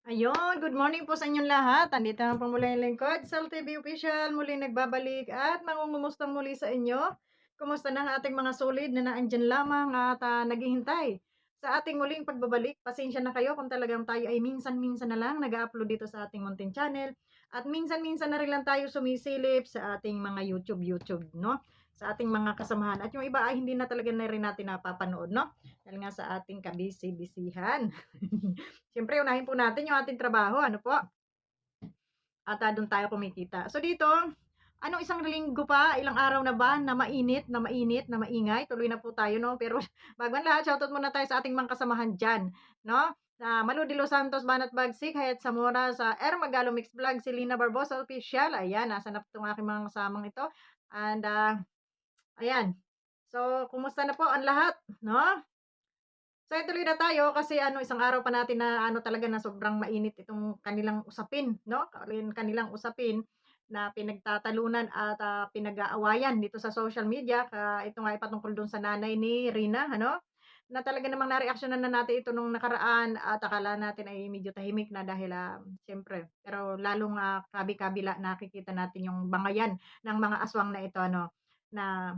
Ayun, good morning po sa inyong lahat. Andito na po muli ang lingkod, Sal TV Official, muli nagbabalik at nangungumusta muli sa inyo. Kumusta na ang ating mga solid na naandyan lamang at naghihintay sa ating muling pagbabalik. Pasensya na kayo kung talagang tayo ay minsan-minsan na lang nag-upload dito sa ating munting channel at minsan-minsan na rin lang tayo sumisilip sa ating mga YouTube, no? Sa ating mga kasamahan. At yung iba ay hindi na talaga na rin natin napapanood, no? Dahil nga sa ating kabisi-bisihan. Siyempre unahin po natin yung ating trabaho, ano po? At do'n tayo kumikita. So dito, ano isang linggo pa, ilang araw na ba na mainit, na maingay. Tuloy na po tayo 'no. Pero bago ang lahat, shoutout muna tayo sa ating mga kasamahan diyan, 'no. Malu de los Santos, Banat Bagsik, Hayat Zamora, sa Magalo Mix Vlog, si Lina Barbosa Official. Ayan, nasa na po itong aking mga kasamang ito. And, ayan. So, kumusta na po ang lahat, 'no? So, tuloy na tayo kasi isang araw pa natin na talaga na sobrang mainit itong kanilang usapin, 'no? Kanilang usapin na pinagtatalunan at pinag-aawayan dito sa social media. Ito nga ay patungkol dun sa nanay ni Rina, ano? Na talaga namang nareaksyonan na natin ito nung nakaraan at akala natin ay medyo tahimik na dahil siyempre, pero lalong kabi-kabila nakikita natin yung bangayan ng mga aswang na ito, ano, na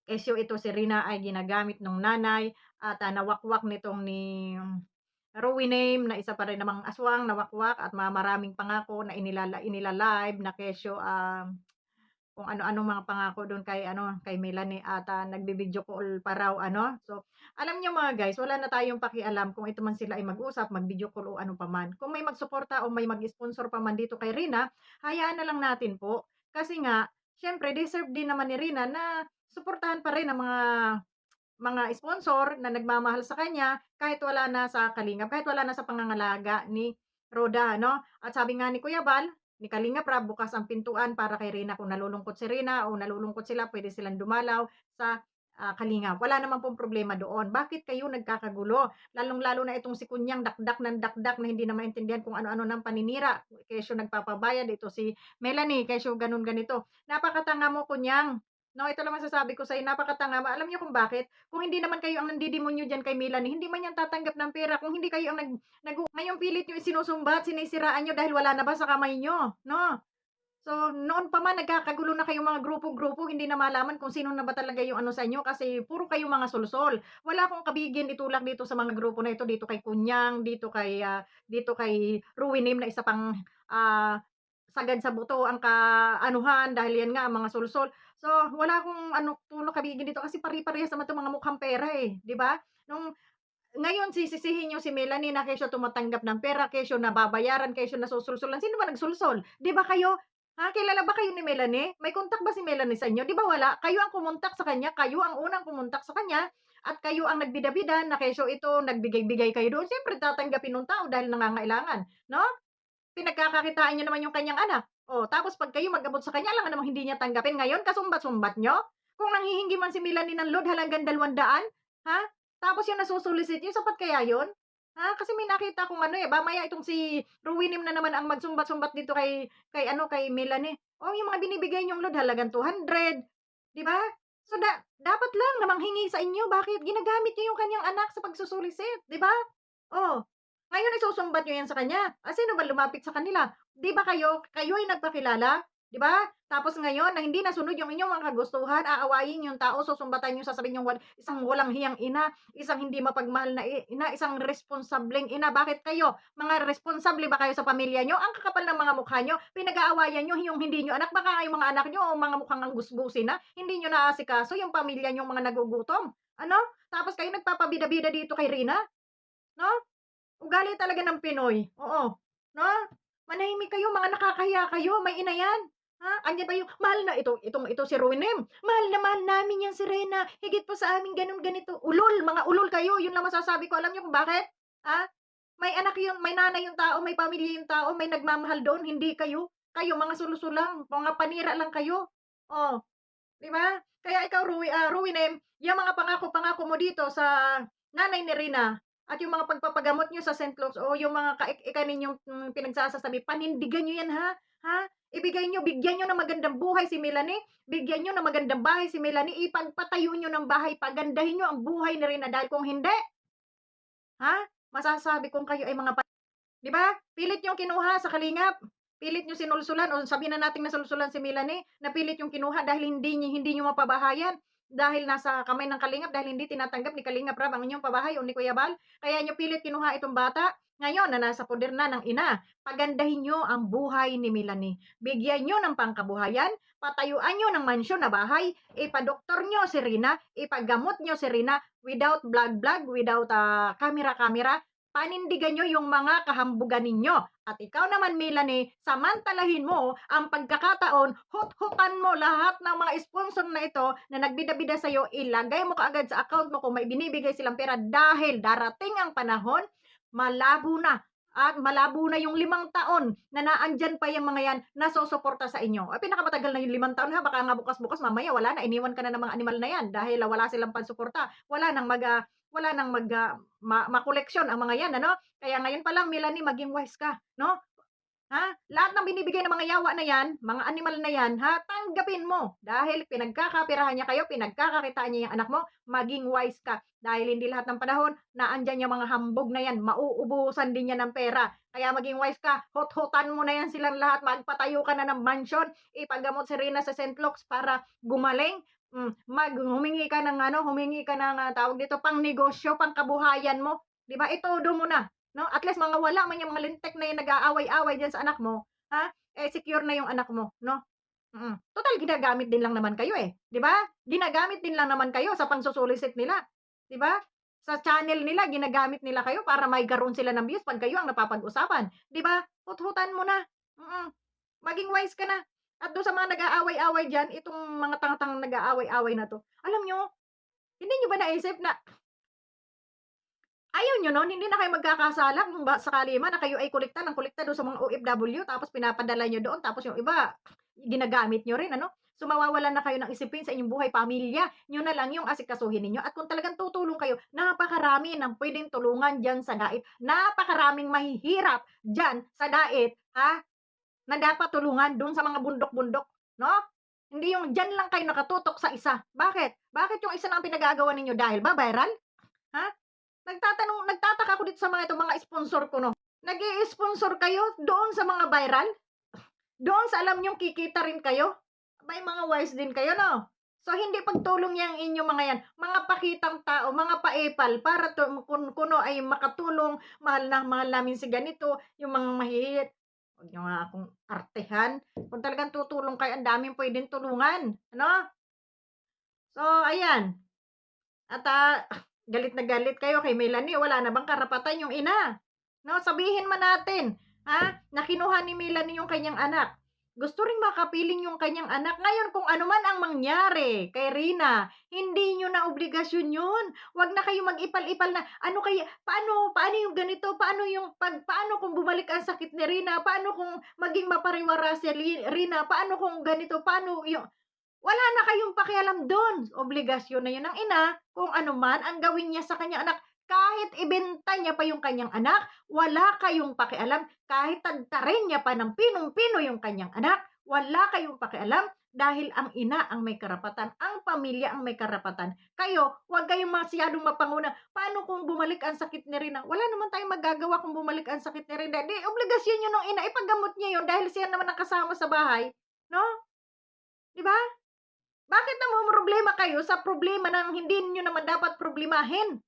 kesyo ito si Rina ay ginagamit nung nanay at nawakwak nitong ni Rowyname na isa pa rin namang aswang nawakwak at maraming pangako na inila-live na kesyo, kung ano-anong mga pangako dun kay Melanie at nagvi-video call pa raw ano. So, alam niyo mga guys, wala na tayong pakialam kung ito man sila ay mag-usap, mag-video call o ano pa man. Kung may magsuporta o may mag-sponsor pa man dito kay Rina, hayaan na lang natin po. Kasi nga, siyempre deserve din naman ni Rina na suportahan pa rin ang mga sponsor na nagmamahal sa kanya kahit wala na sa kalingap, kahit wala na sa pangangalaga ni Roda, no? At sabi nga ni Kuya Bal, ni Kalingap Rab, bukas ang pintuan para kay Rina. Kung nalulungkot si Rina o nalulungkot sila, pwede silang dumalaw sa Kalingap. Wala naman pong problema doon. Bakit kayo nagkakagulo? Lalong-lalo na itong si Kunyang dakdak ng dakdak na hindi na maintindihan kung ano-ano ng paninira. Kesyo nagpapabayad, ito si Melanie, kesyo ganun ganito. Napakatanga mo, Kunyang. No, ito lang masasabi ko sa'yo, napakatanga mo. Alam niyo kung bakit? Kung hindi naman kayo ang nandidemonyo diyan kay Melanie, hindi man yan tatanggap ng pera. Kung hindi kayo ang ngayon pilit niyo isinusumbat, sinisiraan niyo dahil wala na ba sa kamay niyo, 'no? So, noon pa man nagkakagulo na kayong mga grupo-grupo, hindi na malaman kung sino na ba talaga yung ano sa inyo kasi puro kayo mga sulsol. Wala akong kabigin itulak dito sa mga grupo na ito, dito kay Kunyang, dito kay Ruwinim na isa pang, sagad sa buto ang kaanuhan dahil yan nga ang mga sulsol. So, wala akong tulong kabigin dito kasi pare-parehas naman 'tong mga mukhang pera, eh, 'di ba? Nung ngayon sisisihin niyo si Melanie na kesyo tumatanggap ng pera, kesyo nababayaran, kesyo nasusulsulan. Sino ba nagsulsol? 'Di ba kayo? Kilala ba kayo ni Melanie? May kontak ba si Melanie sa inyo? 'Di ba wala? Kayo ang kumontak sa kanya, kayo ang unang kumontak sa kanya at kayo ang nagbida-bida na kesyo ito nagbigay-bigay kayo doon. Siyempre tatanggapin nung tao dahil nangangailangan, 'no? Pinagkakakitaan niyo naman yung kanyang anak. Oh, tapos 'pag kayo mag-abot sa kanya alangan namang hindi niya tanggapin. Ngayon kasumbat-sumbat niyo? Kung nanghihingi man si Melanie ng load halagang 200, ha? Tapos yung nasusulisit niyo, sapat kaya yun? Kasi may nakita akong mamaya itong si Ruwinim na naman ang magsumbat-sumbat dito kay Melanie. Oh, yung mga binibigay niyong load halagang 200, 'di ba? So, dapat lang na manghingi sa inyo, bakit ginagamit niyo yung kanyang anak sa pagsusulisit, 'di ba? Oh. Ngayon isusumbat niyo 'yan sa kanya. Sino ba lumapit sa kanila? 'Di ba kayo ay nagpakilala, 'di ba? Tapos ngayon na hindi nasunod yung inyong mga kagustuhan, aawayin yung tao, susumbatan niyo, sasabihin niyong isang walang hiyang ina, isang hindi mapagmahal na ina, isang responsableng ina. Bakit kayo, mga responsable ba kayo sa pamilya niyo? Ang kakapal ng mga mukha niyo, pinag-aawayan niyo yung hindi niyo anak. Baka nga yung mga anak niyo o mga mukhang anggusgusin na, hindi niyo naaasikaso yung pamilya niyong mga nagugutom. Ano? Tapos kayo nagpapabida-bida dito kay Rina, 'no? Ugali talaga ng Pinoy, oo, 'no? Manahimik kayo, mga nakakahiya kayo, may ina 'yan, Andiyan pa yung mahal na ito si Ruinem, mahal na mahal namin 'yan si Rena, higit pa sa amin gano'n ganito. Ulol, mga ulol kayo, 'yun lang masasabi ko. Alam niyo kung bakit? May anak 'yun, may nanay yung tao, may pamilya yung tao, may nagmamahal doon, hindi kayo. Kayo mga sulusol lang, mga panira lang kayo. Oh, 'di ba? Kaya ikaw Ruinem, yang mga pangako-pangako mo dito sa nanay ni Rina at yung mga pagpapagamot niyo sa St. Luke's o yung mga kaik-ika ninyong, pinagsasasabi, panindigan niyo 'yan, ha? Ibigay niyo, bigyan niyo ng magandang buhay si Melanie, bigyan niyo ng magandang bahay si Melanie, ipagpatayo niyo ng bahay, pagandahin niyo ang buhay ni Rina dahil kung hindi, masasabi kong kayo ay mga 'Di ba? Pilit yung kinuha sa kalingap, pilit niyo sinulsulan o sabihin na nating nasulsulan si Melanie, na pilit yung kinuha dahil hindi niyo mapabahayan, dahil nasa kamay ng kalingap, dahil hindi tinatanggap ni Kalingap Rab ang inyong pabahay o ni Kuya Bal, kaya niyo pilit kinuha itong bata. Ngayon na nasa poder na ng ina, pagandahin niyo ang buhay ni Melanie. Bigyan niyo ng pangkabuhayan, patayuan niyo ng mansyon na bahay, ipadoktor niyo si Rina, ipagamot niyo si Rina without vlog-vlog, without camera-camera, panindigan nyo yung mga kahambugan ninyo. At ikaw naman, Melanie, samantalahin mo ang pagkakataon, hut-hutan mo lahat ng mga sponsor na ito na nagbida-bida sa'yo, ilagay mo kaagad sa account mo kung may binibigay silang pera dahil darating ang panahon, malabo na. At malabo na yung 5 taon na naandyan pa yung mga yan na susuporta sa inyo. Ay, pinakamatagal na yung 5 taon ha. Baka nga bukas-bukas mamaya wala na. Iniwan ka na ng mga animal na yan dahil wala silang pansuporta. Wala nang makoleksyon ang mga yan, ano? Kaya ngayon pa lang, Melanie, maging wise ka, no? Ha? Lahat ng binibigay ng mga yawa na yan, mga animal na yan, ha, tanggapin mo. Dahil pinagkakapirahan niya kayo, pinagkakakitaan niya yung anak mo, maging wise ka. Dahil hindi lahat ng panahon na andyan yung mga hambog na yan, mauubusan din yan ng pera. Kaya maging wise ka, hot-hotan mo na yan silang lahat, magpatayo ka na ng mansion, ipagamot si Rina sa St. Luke's para gumaling, humingi ka ng tawag dito, pang negosyo, pang kabuhayan mo. Di ba? Itodo mo na. No? At least mga wala man yung mga lintek na yung nag-aaway-away diyan sa anak mo, ha? Eh secure na yung anak mo, no? Total ginagamit din lang naman kayo eh, 'di ba? Ginagamit din lang naman kayo sa pangsusulisit nila, 'di ba? Sa channel nila ginagamit nila kayo para maykaroon sila ng views 'pag kayo ang napapag-usapan, 'di ba? Hut-hutan mo na. Maging wise ka na. At do'n sa mga nag-aaway-away diyan, itong mga tanga-tangang nag-aaway-away na 'to, alam niyo, hindi niyo ba naisip na ayaw niyo nun, hindi na kayo magkakasala kung sakali man na kayo ay kolekta ng kolekta do'n sa mga OFW tapos pinapadala niyo doon tapos yung iba ginagamit niyo rin ano? So, mawawalan na kayo ng isipin sa inyong buhay, pamilya niyo na lang yung asikasuhin ninyo at kung talagang tutulong kayo, napakarami ng puwedeng tulungan diyan sa dait. Napakaraming mahihirap diyan sa dait, ha, na dapat tulungan do'n sa mga bundok-bundok, 'no? Hindi yung diyan lang kayo nakatutok sa isa. Bakit? Bakit yung isa lang ang pinag-aagawan ninyo, dahil ba viral, ha? Nagtataka ako dito sa mga ito, mga sponsor ko 'no. Nag-i-sponsor kayo doon sa mga viral, doon sa alam niyong kikita rin kayo. Aba'y mga wise din kayo 'no. So, hindi pagtulong yang inyong mga yan, mga pakitang tao, mga paepal para kung kuno ay makatulong, mahal namin si ganito, yung mga mahihirap. Huwag niyo nga akong artehan. Kung talagang tutulong kayo, ang daming puwedeng tulungan, ano? So, ayan. At, galit na galit kayo kay Melanie, wala na bang karapatan yung ina? 'No, sabihin man natin, na kinuha ni Melanie yung kanyang anak. Gusto ring makapiling yung kanyang anak. Ngayon kung ano man ang mangyari kay Rina, hindi niyo na obligasyon yun. Wag na kayong mag-ipal-ipal na, ano kaya, paano yung ganito, paano kung bumalik ang sakit ni Rina, paano kung maging mapariwara si Rina, paano kung ganito, paano yung wala na kayong pakialam do'n. Obligasyon na 'yun ng ina kung ano man ang gawin niya sa kanyang anak. Kahit ibenta niya pa yung kanyang anak, wala kayong pakialam. Kahit tadtarin niya pa ng pinong-pino yung kanyang anak, wala kayong pakialam dahil ang ina ang may karapatan, ang pamilya ang may karapatan. Kayo, huwag kayong masyadong mapanguna, "Paano kung bumalik ang sakit ni Rina?" Wala naman tayong magagawa kung bumalik ang sakit ni Rina. 'Di obligasyon 'yun ng ina, ipagamot niya 'yun dahil siya naman ang kasama sa bahay, 'no, 'di ba? Bakit namomroblema kayo sa problema ng hindi niyo naman dapat problemahin?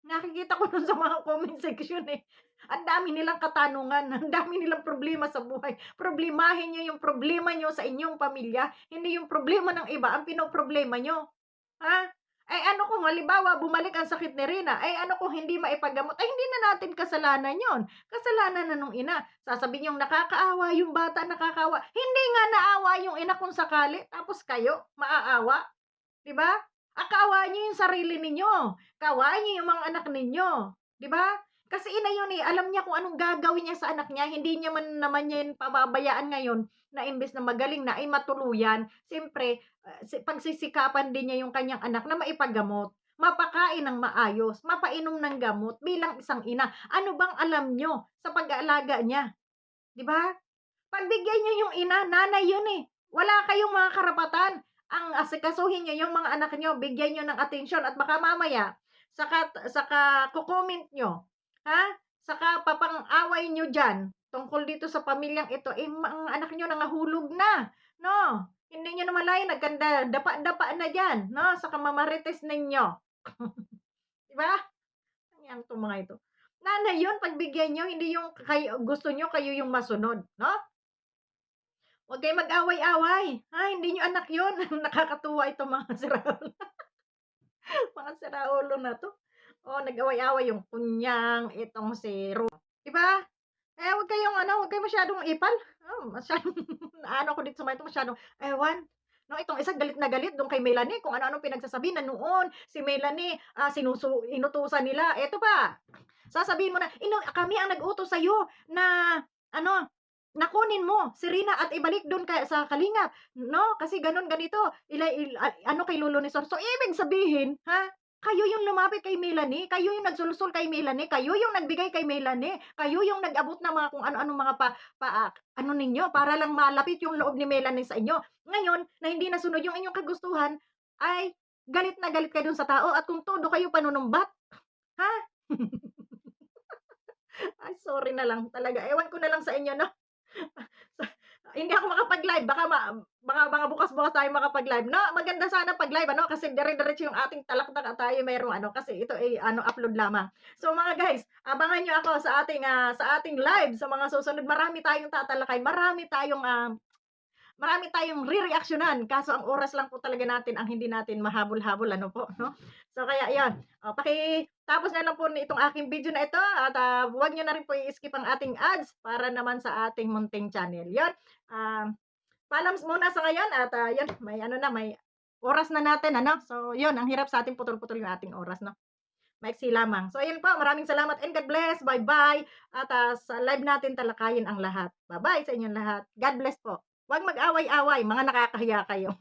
Nakikita ko dun sa mga comment section, eh. Ang dami nilang katanungan, ang dami nilang problema sa buhay. Problemahin niyo yung problema niyo sa inyong pamilya, hindi yung problema ng iba ang pinoproblema niyo. Ha? Ay ano kung halimbawa bumalik ang sakit ni Rina, ay ano kung hindi maipagamot, ay hindi na natin kasalanan yon. Kasalanan na nung ina. Sasabihin niyong nakakaawa yung bata, nakakaawa. Hindi nga naawa yung ina kung sakali, tapos kayo maaawa, 'di ba? Kawawa niyo yung sarili ninyo, kawawa niyo yung mga anak ninyo, 'di ba? Kasi ina yun, eh, alam niya kung anong gagawin niya sa anak niya, hindi niya man naman niya yun pababayaan ngayon na imbes na magaling na ay matuluyan, siyempre pagsisikapan din niya yung kanyang anak na maipagamot, mapakain ng maayos, mapainom ng gamot bilang isang ina. Ano bang alam niyo sa pag-aalaga niya, 'di ba? Pagbigyan niyo yung ina, nanay yun, eh. Wala kayong mga karapatan. Ang asikasuhin niyo yung mga anak niyo, bigyan niyo ng atensyon at baka mamaya saka saka ko-comment niyo, ha? Saka away niyo diyan, tungkol dito sa pamilyang ito, eh, ang anak niyo nangahulog na, 'no? Hindi niyo namalayan nagkanda dapa-dapa na diyan, 'no, sa kamamarites ninyo. 'Di ba? Yang 'tong mga ito. Nanay 'yun, pagbigyan niyo, hindi yung gusto niyo kayo yung masunod, 'no? Huwag kayong mag-away-away, ha, hindi niyo anak 'yun. Nakakatuwa itong mga siraulo, mga siraulo na 'to. Oh, nag-away-away yung kunyang, itong si 'di ba? Eh, huwag kayong masyadong ipal, masyadong naano ako dito sa mga ito, masyadong ewan, 'no, itong isa galit na galit do'n kay Melanie kung ano-anong pinagsasabi na noon si Melanie, inutusan nila. Eto pa, sasabihin mo na, kami ang nag-utos sa'yo na ano, na kunin mo si Rina at ibalik do'n sa Kalingap, 'no, kasi gano'n ganito, ano kay Lolo ni So ibig sabihin, ha, kayo yung lumapit kay Melanie, kayo yung nagsulsol kay Melanie, kayo yung nagbigay kay Melanie, kayo yung nag-abot ng mga kung ano-anong mga ano ninyo para lang malapit yung loob ni Melanie sa inyo. Ngayon na hindi nasunod yung inyong kagustuhan, ay galit na galit kayo dun sa tao at kung todo kayo panunumbat, ha? Ay sorry na lang talaga, ewan ko na lang sa inyo 'no. Hindi ako makapag-live baka bukas-bukas tayo makapag-live 'no, maganda sana 'pag live ano, kasi dire-diretso yung ating talaktak at tayo merong ano, kasi ito ay ano, upload lamang. So mga guys, abangan niyo ako sa ating live sa mga susunod. Marami tayong tatalakayin, marami tayong rereaksyonan kaso ang oras lang po talaga natin ang hindi natin mahabol-habol ano po 'no. So kaya iyon, pakitapos na lang po itong aking video na ito at, huwag niyo na rin po i-skip ang ating ads para naman sa ating munting channel. 'Yon, paalam muna sa ngayon at, 'yon may ano na, may oras na natin ano. So 'yon, ang hirap sa ating putol-putol yung ating oras 'no, maiksi lamang. So ayun po, maraming salamat and God bless. Bye-bye at, sa live natin talakayin ang lahat. Bye-bye sa inyong lahat. God bless po. 'Wag mag-away-away, mga nakakahiya kayo.